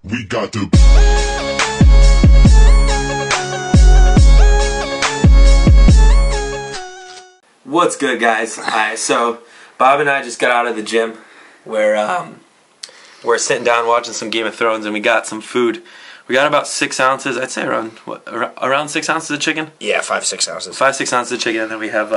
We got to. What's good, guys? Alright, so Bob and I just got out of the gym. We're sitting down watching some Game of Thrones, and we got some food. We got about 6 ounces. I'd say around 6 ounces of chicken. Yeah, 5-6 ounces. 5-6 ounces of chicken, and then we have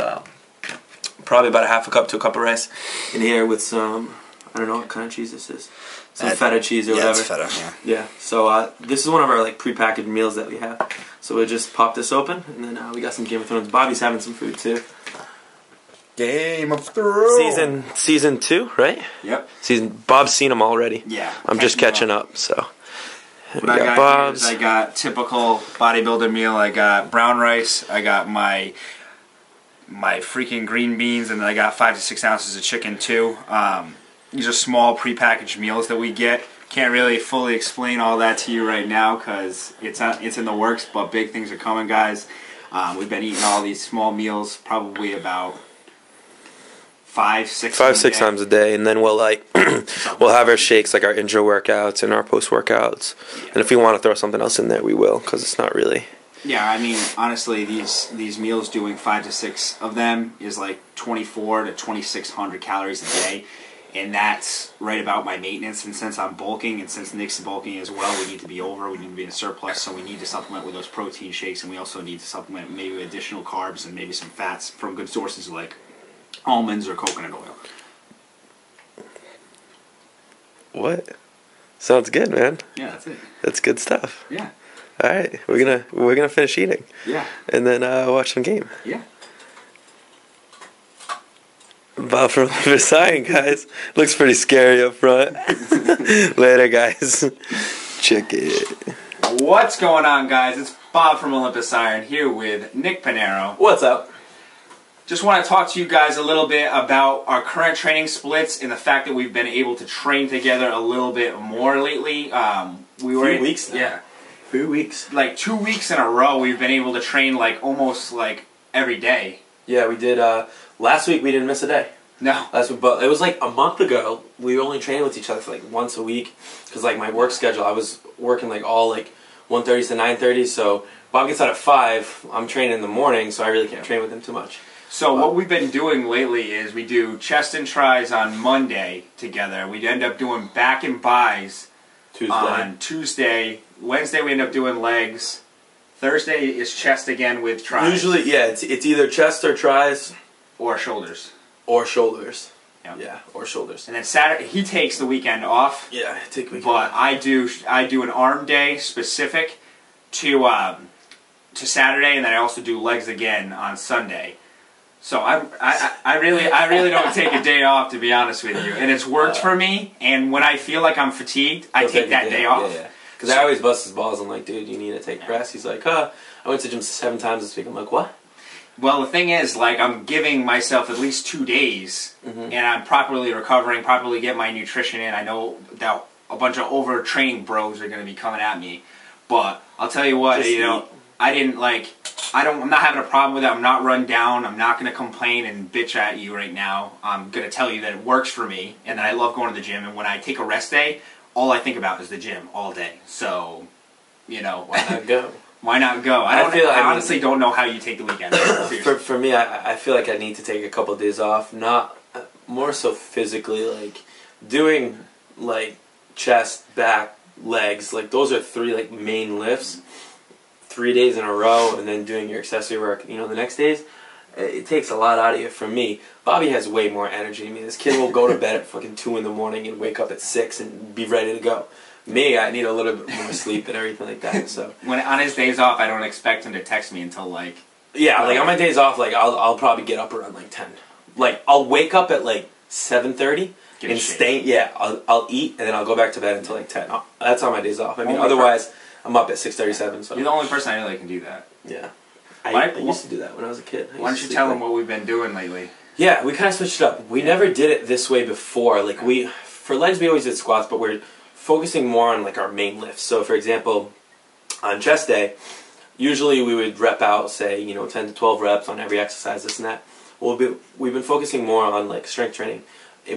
probably about a half a cup to a cup of rice in here with some, I don't know what kind of cheese this is. Some feta cheese or whatever. Yeah, it's feta, yeah. Yeah, so this is one of our like prepackaged meals that we have. So we just popped this open, and then we got some Game of Thrones. Bobby's having some food too. Game of Thrones. Season 2, right? Yep. Bob's seen them already. Yeah. I'm just catching up. So. What I got Bob's. Here is I got typical bodybuilder meal. I got brown rice. I got my freaking green beans, and then I got 5 to 6 ounces of chicken too. These are small prepackaged meals that we get. Can't really fully explain all that to you right now because it's in the works, but big things are coming, guys. We've been eating all these small meals probably about 5-6 times a day, and then we'll we'll have our shakes, like our intro workouts and our post workouts. Yeah. And if we want to throw something else in there, we will, because it's not really. Yeah, I mean, honestly, these meals, doing 5 to 6 of them is like 2,400 to 2,600 calories a day, and that's right about my maintenance. And since I'm bulking, and since Nick's bulking as well, we need to be over. We need to be in a surplus, so we need to supplement with those protein shakes, and we also need to supplement maybe with additional carbs and maybe some fats from good sources like almonds or coconut oil. What? Sounds good, man. Yeah, that's it. That's good stuff. Yeah. All right, we're gonna finish eating. Yeah. And then watch some game. Yeah. Bob from Olympusiron, guys. Looks pretty scary up front. Later, guys. Check it. What's going on, guys? It's Bob from Olympusiron here with Nick Panero. What's up? Just want to talk to you guys a little bit about our current training splits and the fact that we've been able to train together a little bit more lately. We were 3 weeks now. Yeah. 3 weeks. Like 2 weeks in a row, we've been able to train like almost like every day. Yeah, we did. Last week we didn't miss a day. No. Last week, but it was like a month ago. We only trained with each other for like once a week because like my work schedule, I was working like all like 1:30 to 9:30. So Bob gets out at 5. I'm training in the morning, so I really can't train with him too much. So what we've been doing lately is we do chest and tris on Monday together. We end up doing back and bis on Tuesday. Wednesday we end up doing legs. Thursday is chest again with tris. Usually, yeah, it's either chest or tris. Or shoulders. Or shoulders. Yep. Yeah, or shoulders. And then Saturday, he takes the weekend off. Yeah, I take weekend But off. I do an arm day specific to Saturday, and then I also do legs again on Sunday. So I really don't take a day off, to be honest with you, and it's worked for me. And when I feel like I'm fatigued, I take that day off. Yeah. Because I always bust his balls. I'm like, dude, you need to take rest. He's like, I went to the gym 7 times this week. I'm like, what? Well, the thing is, like, I'm giving myself at least 2 days, and I'm properly recovering, properly getting my nutrition in. I know that a bunch of overtraining bros are going to be coming at me, but I'll tell you what, I'm not having a problem with it. I'm not run down. I'm not going to complain and bitch at you right now. I'm going to tell you that it works for me, and that I love going to the gym, and when I take a rest day, all I think about is the gym all day. So, you know. Why not go? Why not go? I honestly don't know how you take the weekend. For me, I feel like I need to take a couple of days off. Not more so physically, like doing like chest, back, legs. Like those are 3 like main lifts. 3 days in a row, and then doing your accessory work. You know, the next days, it takes a lot out of you. For me, Bobby has way more energy than me. This kid will go to bed at fucking 2 in the morning and wake up at 6 and be ready to go. Me, I need a little bit more sleep and everything like that. So when on his days off, I don't expect him to text me until like like on my days off, like I'll probably get up around like 10. Like I'll wake up at like 7:30 and stay. Yeah, I'll eat and then I'll go back to bed until like 10. That's on my days off. I mean, otherwise I'm up at 6:37. So you're the only person I know that can do that. Yeah, I used to do that when I was a kid. Why don't you tell them what we've been doing lately? Yeah, we kind of switched it up. We never did it this way before. Like for legs, we always did squats, but we're focusing more on like our main lifts. So for example, on chest day, usually we would rep out, say, 10 to 12 reps on every exercise, this and that. We've been focusing more on like strength training,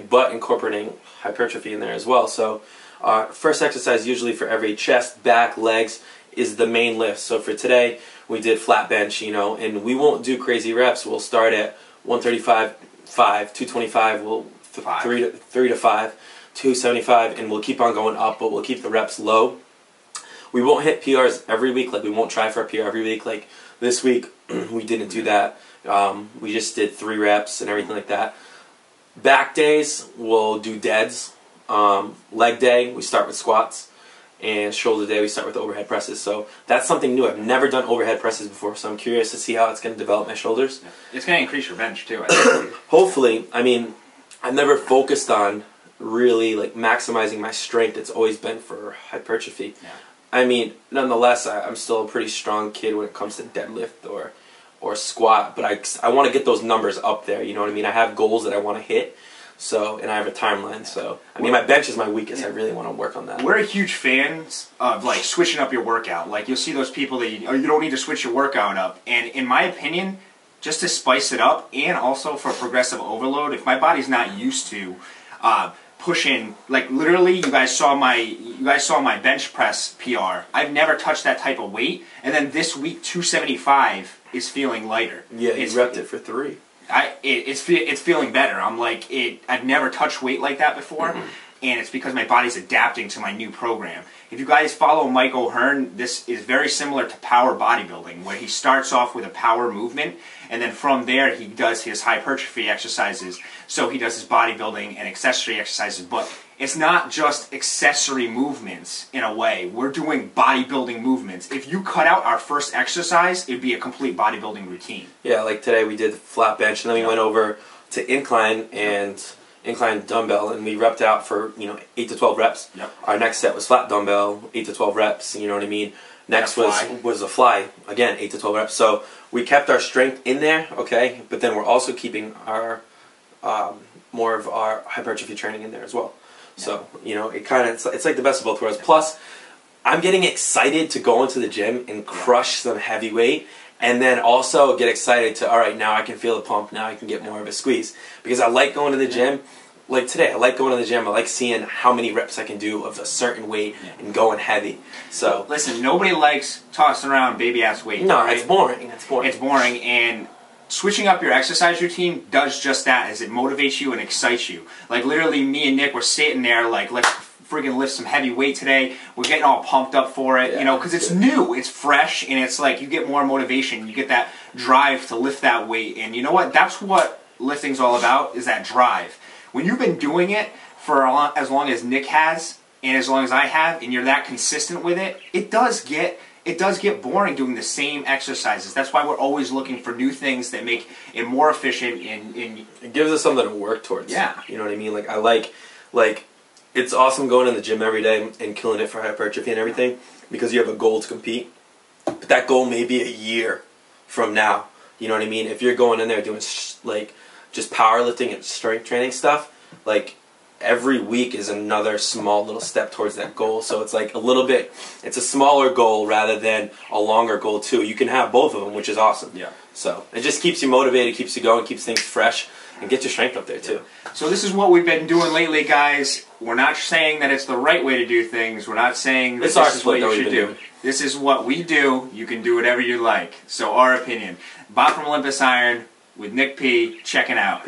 but incorporating hypertrophy in there as well. So First exercise usually for every chest, back, legs is the main lift. So for today, we did flat bench, you know, and we won't do crazy reps. We'll start at 135, 5, 225, we'll 3 to 5, 275, and we'll keep on going up, but we'll keep the reps low. We won't hit PRs every week, like we won't try for a PR every week. Like this week, we didn't do that. We just did 3 reps and everything like that. Back days, we'll do deads. Leg day, we start with squats. And shoulder day, we start with overhead presses. So that's something new. I've never done overhead presses before, so I'm curious to see how it's going to develop my shoulders. It's going to increase your bench too, I think. Hopefully. I mean, I've never focused on really like maximizing my strength. It's always been for hypertrophy. Yeah. I mean, nonetheless, I'm still a pretty strong kid when it comes to deadlift or squat, but I want to get those numbers up there, you know what I mean? I have goals that I want to hit. So, and I have a timeline, so, I mean, my bench is my weakest. I really want to work on that. We're huge fans of, like, switching up your workout. Like, you'll see those people that, you don't need to switch your workout up. And in my opinion, just to spice it up, and also for progressive overload, if my body's not used to pushing, like, literally, you guys saw my bench press PR. I've never touched that type of weight, and then this week, 275 is feeling lighter. Yeah, you repped it for 3. It's feeling better. I'm like, I've never touched weight like that before, and it's because my body's adapting to my new program. If you guys follow Mike O'Hearn, this is very similar to power bodybuilding, where he starts off with a power movement, and then from there he does his hypertrophy exercises. So he does his bodybuilding and accessory exercises, but it's not just accessory movements in a way. We're doing bodybuilding movements. If you cut out our first exercise, it'd be a complete bodybuilding routine. Yeah, like today we did flat bench, and then we went over to incline and incline dumbbell, and we repped out for 8 to 12 reps. Yep. Our next set was flat dumbbell, 8 to 12 reps. You know what I mean. Next was a fly, again 8 to 12 reps. So we kept our strength in there, okay, but then we're also keeping our more of our hypertrophy training in there as well. So, it's like the best of both worlds. Plus, I'm getting excited to go into the gym and crush some heavy weight, and then also get excited to, all right, now I can feel the pump, now I can get more of a squeeze. Because I like going to the gym, like today, I like going to the gym, I like seeing how many reps I can do of a certain weight and going heavy. So listen, nobody likes tossing around baby-ass weight. No, right? It's boring. It's boring. It's boring, and switching up your exercise routine does just that, as it motivates you and excites you. Like literally me and Nick were sitting there like, let's friggin' lift some heavy weight today. We're getting all pumped up for it, because it's new, it's fresh, and it's like you get more motivation. You get that drive to lift that weight, and you know what? That's what lifting's all about, is that drive. When you've been doing it for as long as Nick has, and as long as I have, and you're that consistent with it, it does get boring doing the same exercises. That's why we're always looking for new things that make it more efficient, and it gives us something to work towards. Yeah. You know what I mean? Like I like it's awesome going in the gym every day and killing it for hypertrophy and everything because you have a goal to compete. But that goal may be a year from now. You know what I mean? If you're going in there doing like just powerlifting and strength training stuff, like every week is another small little step towards that goal. So it's like it's a smaller goal rather than a longer goal too. You can have both of them, which is awesome. Yeah. So it just keeps you motivated, keeps you going, keeps things fresh, and gets your strength up there too. So this is what we've been doing lately, guys. We're not saying that it's the right way to do things. We're not saying that this is what you should do. This is what we do. You can do whatever you like. So our opinion. Bob from Olympusiron with Nick P. checking out.